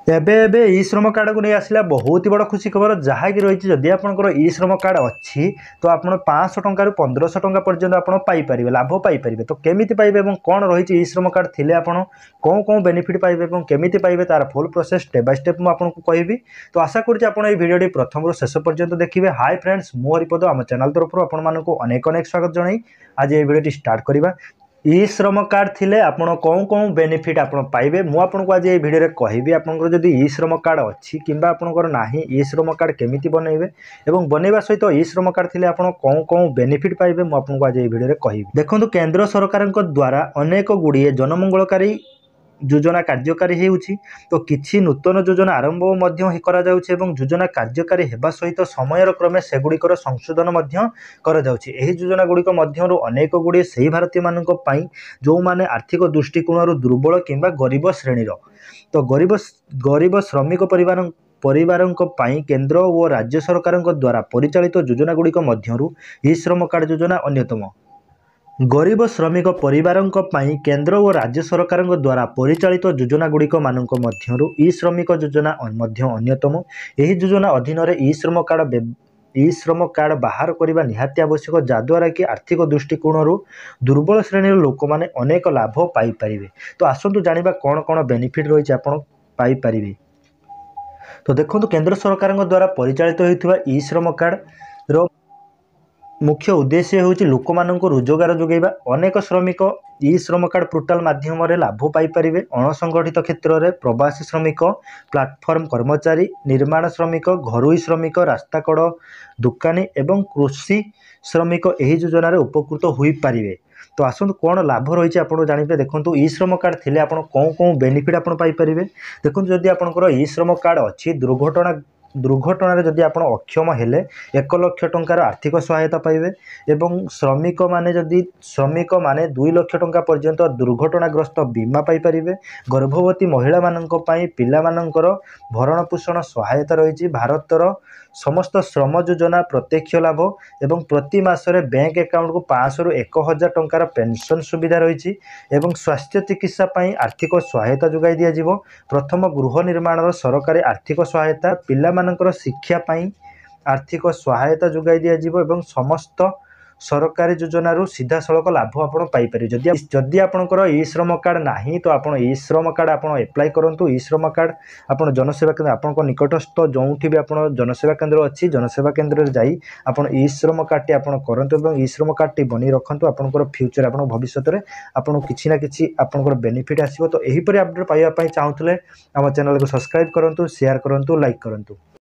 एबे एबे ई श्रम कार्ड को नहीं आसला बहुत ही बड़ खुशी खबर जहाँकि रही जदि आपंकर ई श्रम कार्ड अच्छी तो आप 500 टंका 1500 टंका पर्यंत आप पाइपर लाभ पाइपर। तो केमी पाइबे कौन रही ई श्रम कार्ड थी आप कौन कौन बेनिफिट पाइबे केमी पाइबे तार full process step by step मुझे कहबी। तो आशा करुँच आप भिडियो प्रथम रू शेष पर्यंत देखिए। हाय फ्रेंड्स मु हरिपद आम चैनल तरफ आपको अनेक अनेक स्वागत जन। आज ये भिडियो स्टार्ट करवा। ई श्रम कार्ड थिले आपण कौन कौन बेनिफिट आपण पाइबे मु आपनको आज ये वीडियो कहबी। आपनकर जदि ई श्रम कार्ड अच्छी किंबा आपनकर नाही ई श्रम कार्ड केमिति बनइबे एवं बनइबा सहित ई श्रम कार्ड थिले आपण कौन कौन बेनिफिट पाइबे मु आपनको आज ये वीडियो कहबी। देखंतु केंद्र सरकारक द्वारा अनेक गुड़िए जनमंगलकारी योजना कार्यकारी होउछि। तो किछि नूतन योजना आरंभ मध्य करा जाउछि एवं योजना कार्यकारी हेबा सहित समयर क्रमे सेगुड़िकर संशोधन मध्य करा जाउछि। एही योजना गुड़िक मध्यरु अनेक गुड़िए सही भारतीय मानक पई जो माने आर्थिक दृष्टिकोण दुर्बल किंबा गरीब श्रेणीर तो गरीब श्रमिक परिवारक पई केंद्र और राज्य सरकारक द्वारा परिचालित योजना गुड़िक मध्यरु ई श्रम कार्ड योजना अन्यतम। गरीब श्रमिक परिवारक पई केंद्र और राज्य सरकार द्वारा परिचालित योजना गुड़िक मानक मध्यरु ई श्रमिक योजना मध्य अन्यतम। एही योजना अधीन ई श्रम कार्ड बाहर करने निहाती आवश्यक जहाद्वारा कि आर्थिक दृष्टिकोण दुर्बल श्रेणी लोक मैंने अनेक लाभ पाइपर। तो आसतु जानिबा कौन कौन बेनिफिट रही आप पाइपर। तो देखो केंद्र सरकार द्वारा परिचालित होता ई श्रम कार्ड रो मुख्य उद्देश्य होची लोक मानक रोजगार जोगैबा। अनेक श्रमिक ई श्रम कार्ड पोर्टाल माध्यम लाभ पाइपर। अणसंगठित क्षेत्र में प्रवासी श्रमिक प्लाटफर्म कर्मचारी निर्माण श्रमिक घरोई श्रमिक रास्ताकड़ दुकानी एवं कृषि श्रमिक एही योजन उपकृत हो पारे। तो आसतु कौन लाभ रही आप जानते देखो ई श्रम कार्ड थिले आप कौन कौन बेनिफिट आप पाइपर। देखो जदि आपंकर ई श्रम कार्ड अच्छी दुर्घटना जदि आप अक्षम हेले 1 लाख टंकार आर्थिक सहायता पाइबे एवं श्रमिक माने 2 लाख टंका पर्यंत दुर्घटनाग्रस्त बीमा पाइपर। गर्भवती महिला मानक पई पिला मानकर भरण पोषण सहायता रही। भारतर समस्त श्रम योजना प्रत्यक्ष लाभ एवं प्रति मासरे बैंक अकाउंट को 500 ରୁ 1000 टंकार पेंशन सुविधा रही। स्वास्थ्य चिकित्सा पई आर्थिक सहायता जोगाई दिया जिवो। प्रथम गृह निर्माण सरकारी आर्थिक सहायता पिला मानकर शिक्षा पई आर्थिक सहायता जोगाई दिया जिवो एवं समस्त सरकारी योजना सीधा सड़क लाभ आप पाइपर। जदि आपंकर ई श्रम कार्ड नाही तो आप ई श्रम कार्ड आप एप्लाय करूँ। ई श्रम कार्ड आप जनसेवा केन्द्र आपन निकटस्थ जो भी आप जनसेवा केन्द्र अच्छी जनसेवा केन्द्र जाई आप ई श्रम कार्ड टी आप करूँ। ई श्रम कार्ड टी बनी रखु आपंकर फ्यूचर आप भविष्य में आपको किसी ना कि आपंकर बेनिफिट आसो। तो यहीपरि अपडेट पाइबा चाहूले आम चैनल को सब्सक्राइब करूँ शेयर करूँ लाइक करूँ।